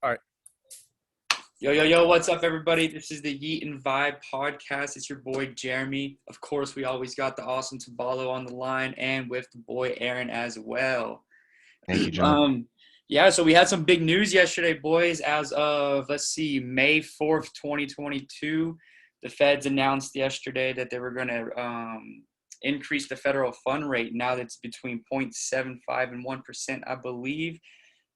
All right. Yo, what's up, everybody? This is the Yeet and Vibe podcast. It's your boy, Jeremy. Of course, we always got the awesome Tabalo on the line and with the boy, Aaron, as well. Thank you, John. Yeah, so we had some big news yesterday, boys. As of, May 4th, 2022, the feds announced yesterday that they were going to increase the federal fund rate. Now that's between 0.75 and 1%, I believe.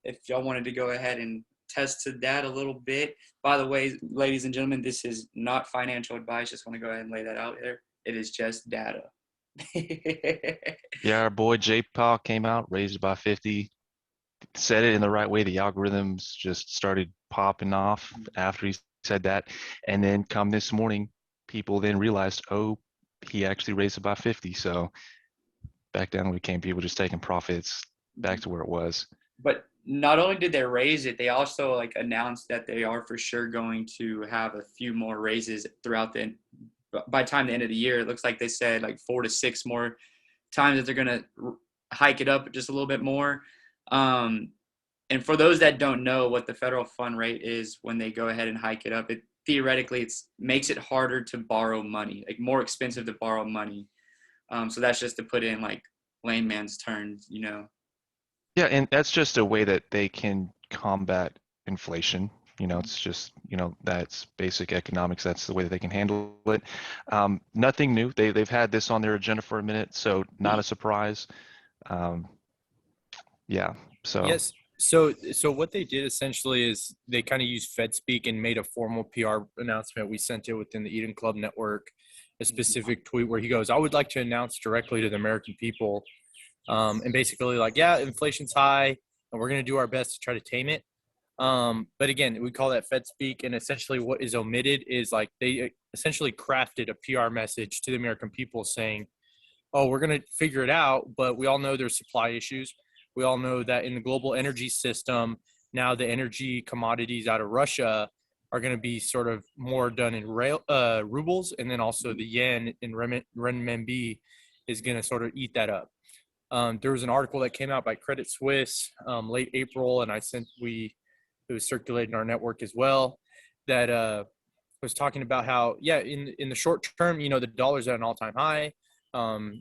If y'all wanted to go ahead and test to that a little bit. By the way, ladies and gentlemen, this is not financial advice. Just want to go ahead and lay that out there. It is just data. Yeah, our boy J Paul came out, raised it by 50, said it in the right way. The algorithms just started popping off after he said that. And then come this morning, people then realized, oh, he actually raised it by 50. So back down we came, people just taking profits back to where it was. But not only did they raise it, they also announced that they are for sure going to have a few more raises throughout by the time the end of the year. It looks like they said 4 to 6 more times that they're going to hike it up just a little bit more. And for those that don't know what the federal fund rate is when they go ahead and hike it up, it theoretically makes it harder to borrow money, more expensive to borrow money. So that's just to put in layman's terms, Yeah, and that's just a way that they can combat inflation. It's just, that's basic economics. That's the way that they can handle it. Nothing new. They've had this on their agenda for a minute, so not a surprise. Yeah. So Yes. So what they did essentially is they kind of used Fed speak and made a formal PR announcement. We sent it within the Eden Club network, a specific tweet where he goes, "I would like to announce directly to the American people." And basically inflation's high and we're going to do our best to try to tame it. But again, we call that Fed speak. And essentially what is omitted is they essentially crafted a PR message to the American people saying, oh, we're going to figure it out. But we all know there's supply issues. We all know that in the global energy system, now the energy commodities out of Russia are going to be sort of more done in rubles. And then also the yen in renminbi is going to sort of eat that up. There was an article that came out by Credit Suisse late April, and it was circulated in our network as well, that was talking about how, in the short term, the dollar's at an all-time high,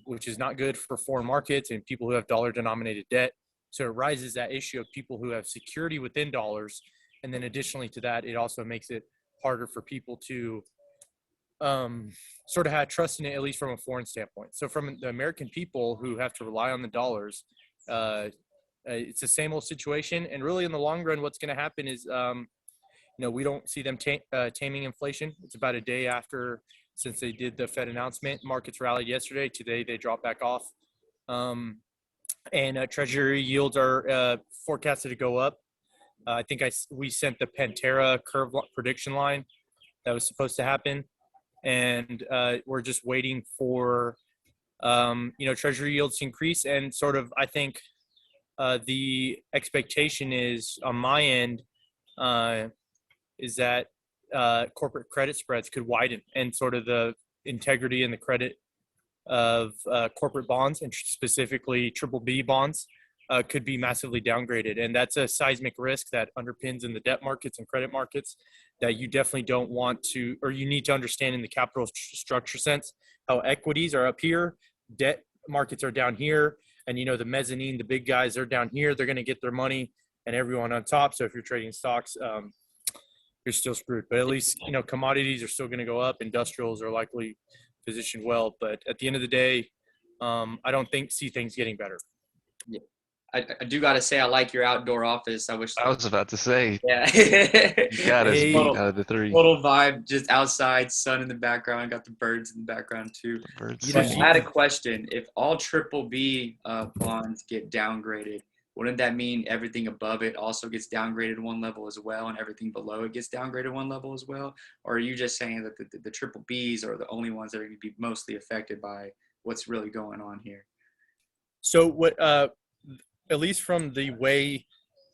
which is not good for foreign markets and people who have dollar-denominated debt. So it raises that issue of people who have security within dollars. And then additionally to that, it also makes it harder for people to sort of have trust in it, at least from a foreign standpoint. So from the American people who have to rely on the dollars, it's the same old situation. And really in the long run, what's going to happen is, we don't see them taming inflation. It's about a day after since they did the Fed announcement. Markets rallied yesterday. Today they dropped back off. And Treasury yields are forecasted to go up. I think we sent the Pantera curve prediction line that was supposed to happen. And we're just waiting for, Treasury yields to increase. And sort of, I think the expectation is on my end is that corporate credit spreads could widen and sort of the integrity and the credit of corporate bonds and specifically BBB bonds could be massively downgraded. And that's a seismic risk that underpins in the debt markets and credit markets that you definitely don't want to, or you need to understand in the capital structure sense, how equities are up here, debt markets are down here, and the mezzanine, the big guys, they're down here, they're going to get their money and everyone on top. So if you're trading stocks, you're still screwed. But at least, commodities are still going to go up. Industrials are likely positioned well. But at the end of the day, I don't see things getting better. Yeah. I do got to say, I like your outdoor office. I was about to say. Yeah. You got us beat out of the 3. Total vibe, just outside, sun in the background. I got the birds in the background too. I had a question. If all BBB bonds get downgraded, wouldn't that mean everything above it also gets downgraded one level as well, and everything below it gets downgraded one level as well? Or are you just saying that the BBBs are the only ones that are going to be mostly affected by what's really going on here? So what? At least from the way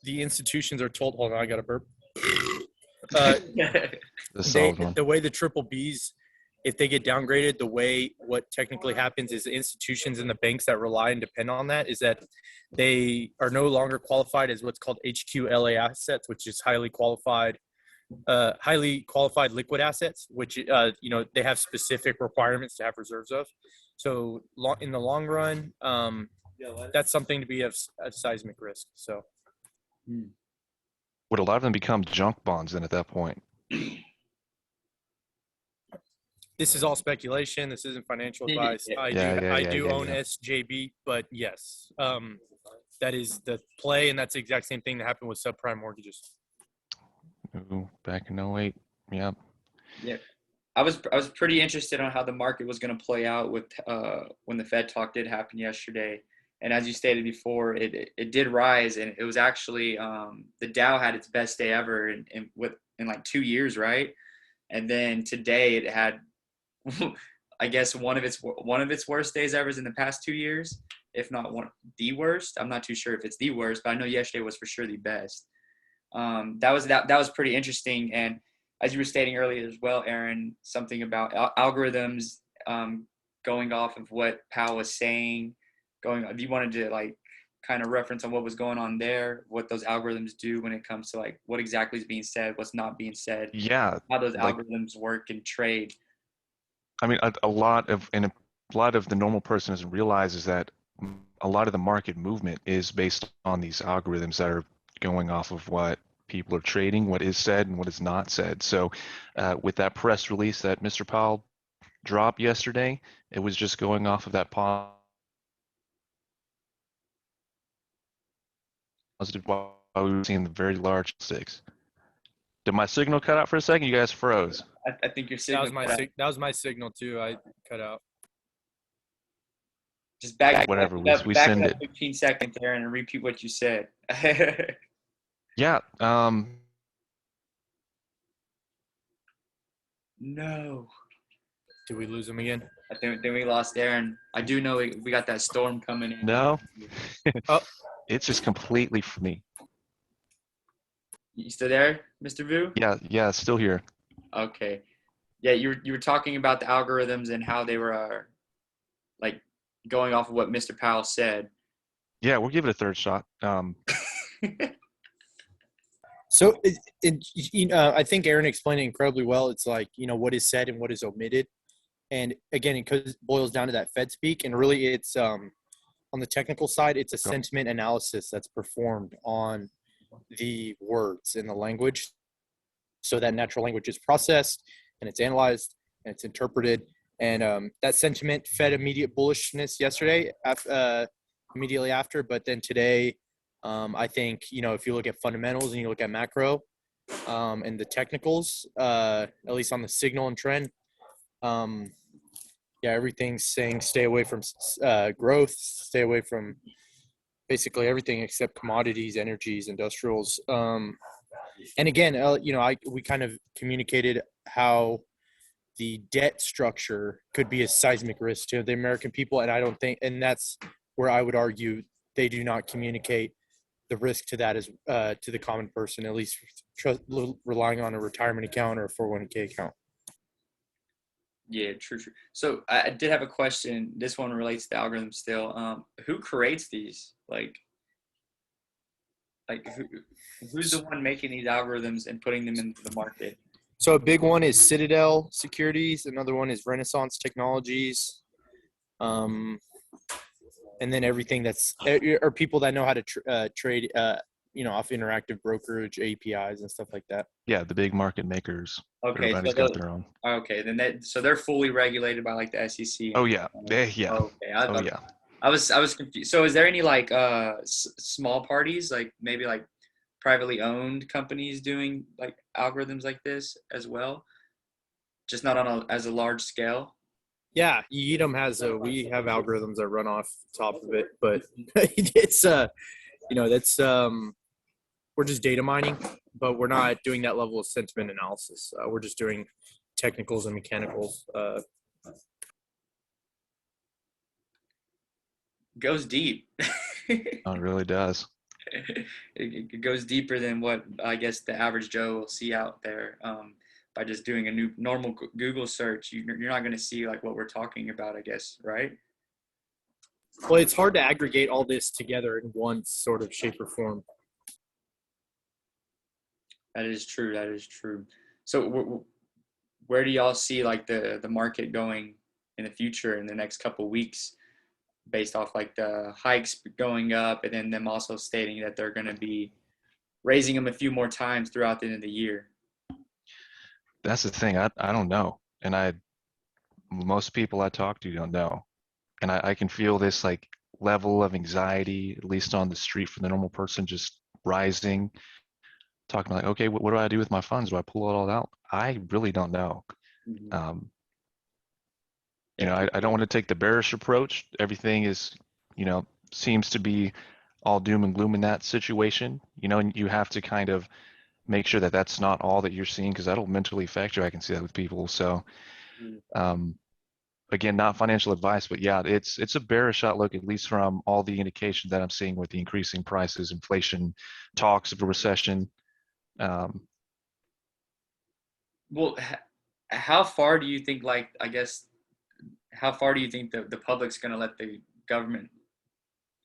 the institutions are told, hold on, I got a burp. The way the BBBs if they get downgraded, what technically happens is the institutions and the banks that rely and depend on that is that they are no longer qualified as what's called HQLA assets, which is highly qualified liquid assets, which they have specific requirements to have reserves of. So in the long run, that's something to be of seismic risk. So Would a lot of them become junk bonds then at that point? this is all speculation. This isn't financial advice. Yeah. I do own SJB, but yes, that is the play, and that's the exact same thing that happened with subprime mortgages. Ooh, back in 08. Yep. Yeah. I was pretty interested on how the market was going to play out with when the Fed talk did happen yesterday. And as you stated before, it did rise, and it was actually the Dow had its best day ever in like 2 years, right? And then today it had, I guess, one of its worst days ever in the past 2 years, if not the worst. I'm not too sure if it's the worst, but I know yesterday was for sure the best. That was pretty interesting. And as you were stating earlier as well, Aaron, something about algorithms going off of what Powell was saying. If you wanted to like kind of reference on what was going on there, what those algorithms do when it comes to like what exactly is being said, what's not being said, Yeah. how those algorithms work and trade. I mean, a lot of the normal person doesn't realize is that a lot of the market movement is based on these algorithms that are going off of what people are trading, what is said and what is not said. So with that press release that Mr. Powell dropped yesterday, it was just going off of that positive while we were seeing the very large sticks. Did my signal cut out for a second? You guys froze. I think your signal. That was my signal too. I cut out. Just back whatever. We back send up it. 15 seconds, Aaron, and repeat what you said. Yeah. No. Did we lose him again? I think we lost Aaron. I do know we got that storm coming in. No. Oh. It's just completely for me. You still there, Mr. Vu? Yeah, still here. Okay. Yeah, you were talking about the algorithms and how they were like going off of what Mr. Powell said. Yeah, we'll give it a third shot. So, I think Aaron explained it incredibly well. It's like, what is said and what is omitted. And again, it boils down to that Fed speak. And really, it's on the technical side, it's a sentiment analysis that's performed on the words in the language. So that natural language is processed and it's analyzed and it's interpreted. And that sentiment fed immediate bullishness yesterday, immediately after. But then today, I think, if you look at fundamentals and you look at macro and the technicals, at least on the signal and trend, everything's saying stay away from growth, stay away from basically everything except commodities, energies, industrials. And again, we kind of communicated how the debt structure could be a seismic risk to the American people. And I don't think, and that's where I would argue they do not communicate the risk to that as to the common person, at least relying on a retirement account or a 401k account. Yeah, true. So I did have a question. This one relates to algorithms still. Who creates these? Like who's the one making these algorithms and putting them into the market? So a big one is Citadel Securities. Another one is Renaissance Technologies. And then everything are people that know how to trade, off interactive brokerage, APIs and stuff like that. Yeah, the big market makers. Okay, Everybody's got their own. Okay, then so they're fully regulated by like the SEC. Oh yeah, yeah. Okay, I was confused. So is there any like small parties, like maybe like privately owned companies doing like algorithms like this as well, just not on as a large scale? Yeah, Edom we have algorithms that run off the top of it, but it's that's we're just data mining, but we're not doing that level of sentiment analysis. We're just doing technicals and mechanicals. Goes deep. Oh, it really does. It goes deeper than what I guess the average Joe will see out there. by just doing a new normal Google search. You're not going to see like what we're talking about, I guess, right? Well, it's hard to aggregate all this together in one sort of shape or form. That is true. That is true. So where do y'all see like the market going in the future in the next couple weeks, based off like the hikes going up and then them also stating that they're going to be raising them a few more times throughout the end of the year? That's the thing. I don't know. And most people I talk to don't know. And I can feel this like level of anxiety, at least on the street for the normal person, just rising, talking like, okay, what do I do with my funds? Do I pull it all out? I really don't know. Mhm. Um, Yeah, I don't want to take the bearish approach. Everything is, seems to be all doom and gloom in that situation, and you have to kind of make sure that that's not all that you're seeing because that'll mentally affect you. I can see that with people. So, Mhm. um, again, not financial advice, but yeah, it's a bearish outlook, at least from all the indications that I'm seeing with the increasing prices, inflation, talks of a recession. Um, Well, how far do you think, like, I guess, how far do you think the public's going to let the government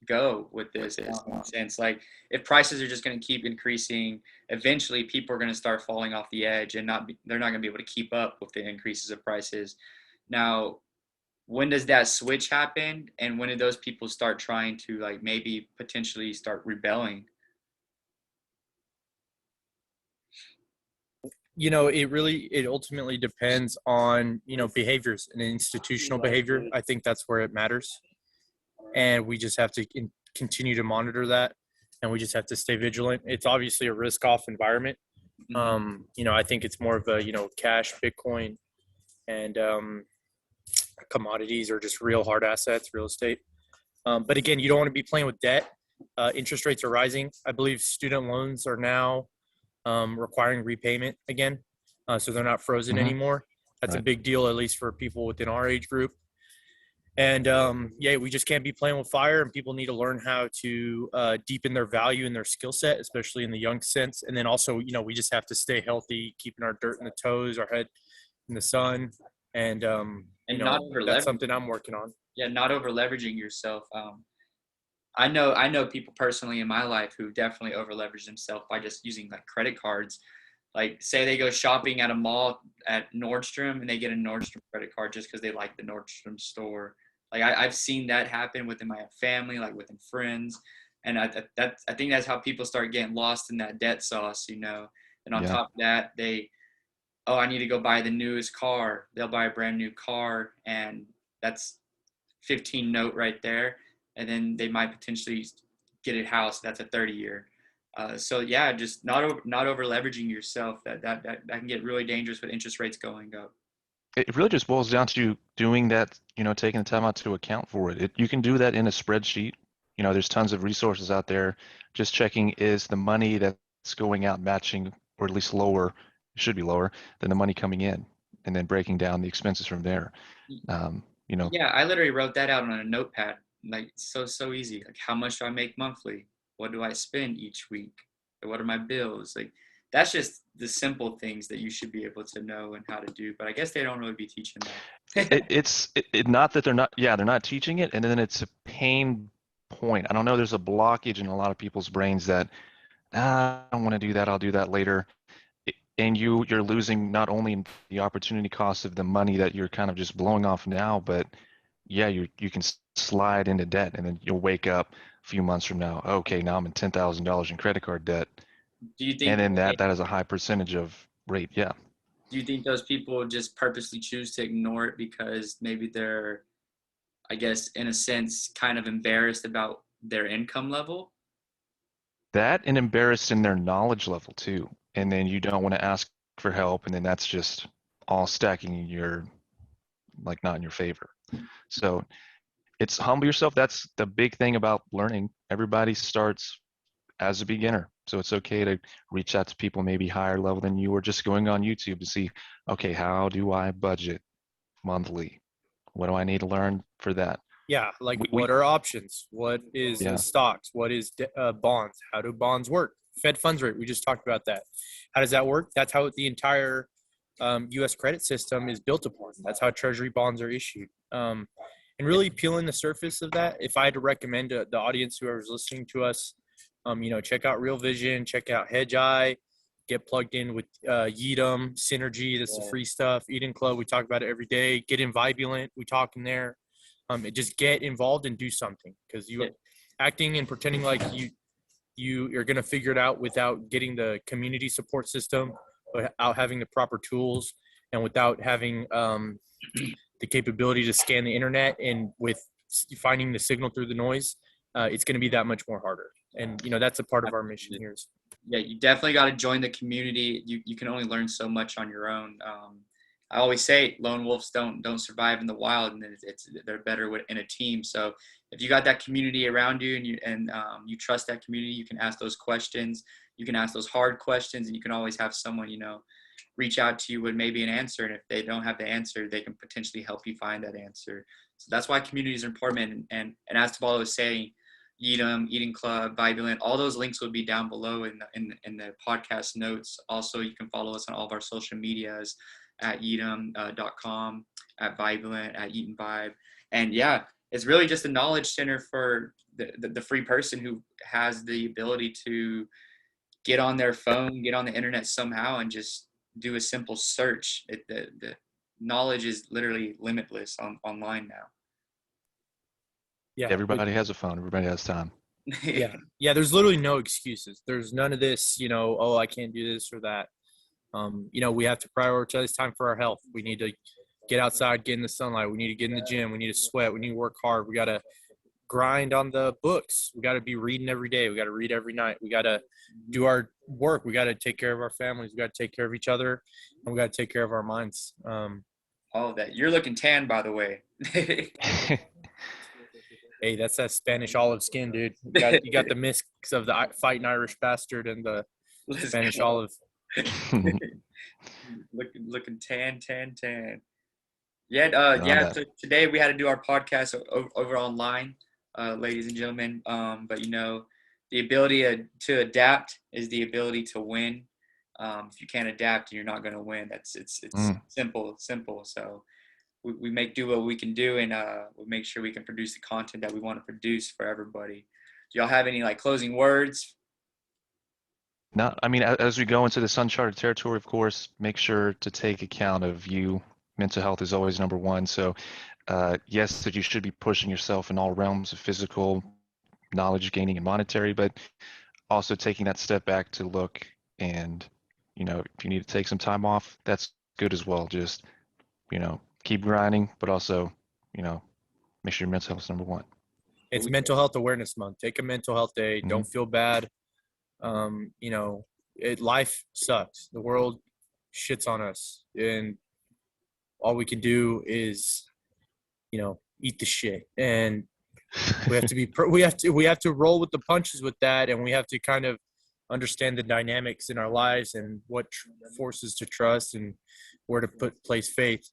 go with this in a sense? Like, if prices are just going to keep increasing, eventually people are going to start falling off the edge and they're not going to be able to keep up with the increases of prices. Now, when does that switch happen? And when do those people start trying to, like, maybe potentially start rebelling? It ultimately depends on, behaviors and institutional behavior. I think that's where it matters. And we just have to continue to monitor that. And we just have to stay vigilant. It's obviously a risk off environment. I think it's more of a, cash, Bitcoin, and commodities or just real hard assets, real estate. But again, you don't want to be playing with debt. Interest rates are rising. I believe student loans are now requiring repayment again. So they're not frozen mhm, anymore. That's a right. big deal, at least for people within our age group. And we just can't be playing with fire, and people need to learn how to deepen their value and their skill set, especially in the young sense. And then also, we just have to stay healthy, keeping our dirt in the toes, our head in the sun. And, And not over that's leverage. something I'm working on. Yeah, not over leveraging yourself. I know people personally in my life who definitely over leverage themselves by just using like credit cards. Like, say they go shopping at a mall at Nordstrom and they get a Nordstrom credit card just because they like the Nordstrom store. Like, I've seen that happen within my family, like within friends, and I think that's how people start getting lost in that debt sauce. And on Yeah. top of that, oh, I need to go buy the newest car. They'll buy a brand new car, and that's 15 note right there, and then they might potentially get a house that's a 30-year. So yeah, just not over leveraging yourself. That can get really dangerous with interest rates going up. It really just boils down to doing that, taking the time out to account for it. You can do that in a spreadsheet. There's tons of resources out there. Just checking is the money that's going out matching, or at least lower, it should be lower than the money coming in, and then breaking down the expenses from there. Um, you know, Yeah, I literally wrote that out on a notepad. Like, so easy. Like, how much do I make monthly? What do I spend each week? What are my bills? Like, that's just the simple things that you should be able to know and how to do. But I guess they don't really be teaching that. not that they're not, yeah, they're not teaching it, and then it's a pain point. I don't know, there's a blockage in a lot of people's brains that, I don't want to do that, I'll do that later. And you're losing not only the opportunity cost of the money that you're kind of just blowing off now, but yeah, you can slide into debt, and then you'll wake up a few months from now, okay, now I'm in $10,000 in credit card debt, Do you and think then that is a high percentage of rate. Yeah. do you think those people just purposely choose to ignore it because maybe they're, I guess, in a sense, kind of embarrassed about their income level? That and embarrassed in their knowledge level too. And then you don't want to ask for help, and then that's just all stacking in your, like, not in your favor. So it's humble yourself. That's the big thing about learning. Everybody starts as a beginner. So it's okay to reach out to people maybe higher level than you, or just going on YouTube to see, okay, how do I budget monthly? What do I need to learn for that? Yeah, like We what are options? What is yeah, stocks? What is bonds? How do bonds work? Fed funds rate. We just talked about that. How does that work? That's how the entire U.S. credit system is built upon. That's how treasury bonds are issued. And really peeling the surface of that, if I had to recommend to the audience, whoever's listening to us, check out Real Vision, check out Hedge Eye, get plugged in with Yeedom, Synergy. That's the free stuff. Eden Club, we talk about it every day. Get in Vibulent, we talk in there. Just get involved and do something, because acting and pretending like you're going to figure it out without getting the community support system, without having the proper tools, and without having the capability to scan the internet, and with finding the signal through the noise, it's going to be that much more harder. And, that's a part of our mission here. Yeah, you definitely got to join the community. You can only learn so much on your own. I always say lone wolves don't survive in the wild, and they're better in a team. So if you got that community around you, and you trust that community, you can ask those questions. You can ask those hard questions, and you can always have someone reach out to you with maybe an answer. And if they don't have the answer, they can potentially help you find that answer. So that's why communities are important. And as Tavallo was saying, Yeedom, Eden Club, Vibulent, all those links will be down below in the podcast notes. Also, you can follow us on all of our social medias at Yeedom.com, at Vibulent, at Eaton Vibe. And yeah, it's really just a knowledge center for the free person who has the ability to get on their phone, get on the internet somehow, and just do a simple search. The knowledge is literally limitless online now. Yeah, everybody has a phone. Everybody has time. Yeah. There's literally no excuses. There's none of this, I can't do this or that. We have to prioritize time for our health. We need to get outside, get in the sunlight. We need to get in the gym. We need to sweat. We need to work hard. We got to grind on the books. We got to be reading every day. We got to read every night. We got to do our work. We got to take care of our families. We got to take care of each other, and we got to take care of our minds. All of that. You're looking tan, by the way. Hey, that's that Spanish olive skin, dude. You got the mix of the fighting Irish bastard and the Spanish olive. looking tan. Yeah. So today we had to do our podcast over online, ladies and gentlemen. But the ability to adapt is the ability to win. If you can't adapt, you're not going to win. It's simple. So we make do what we can do, and we make sure we can produce the content that we want to produce for everybody. Do y'all have any closing words? No, I mean, as we go into this uncharted territory, of course, make sure to take account of you. Mental health is always number one. So yes, that you should be pushing yourself in all realms of physical, knowledge gaining, and monetary, but also taking that step back to look, and if you need to take some time off, that's good as well. Just keep grinding, but also make sure your mental health is number one. It's Mental Health Awareness Month. Take a mental health day. Don't feel bad. Life sucks. The world shits on us, and all we can do is eat the shit. And we have to be we have to roll with the punches with that, and we have to kind of understand the dynamics in our lives and what forces to trust and where to place faith.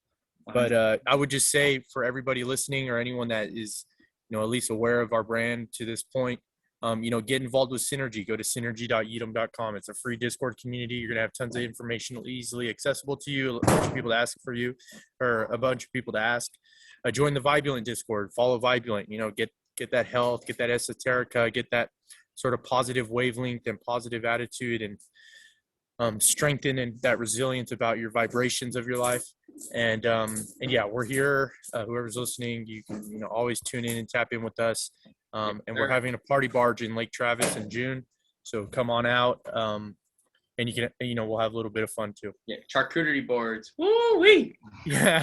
But I would just say, for everybody listening, or anyone that is at least aware of our brand to this point, get involved with Synergy. Go to synergy.yeedom.com. It's a free Discord community. You're going to have tons of information easily accessible to you, a bunch of people to ask for you, or a bunch of people to ask. Join the Vibulent Discord. Follow Vibulent. Get that health, get that esoterica, get that sort of positive wavelength and positive attitude, and strengthen and that resilience about your vibrations of your life. And yeah, we're here. Whoever's listening, you can always tune in and tap in with us. And we're having a party barge in Lake Travis in June, so come on out. And you can we'll have a little bit of fun too. Yeah, charcuterie boards. Woo wee. Yeah.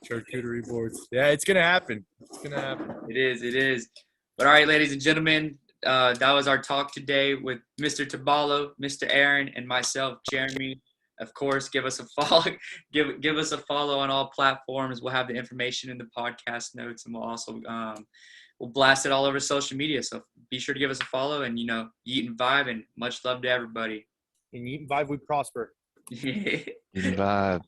Charcuterie boards. Yeah, it's gonna happen. It is. But all right, ladies and gentlemen, that was our talk today with Mr. Tavallo, Mr. Aaron, and myself, Jeremy. Of course, give us a follow. Give us a follow on all platforms. We'll have the information in the podcast notes, and we'll also we'll blast it all over social media. So be sure to give us a follow, and eat and vibe, and much love to everybody. In Eat and Vibe, we prosper. Eat and vibe.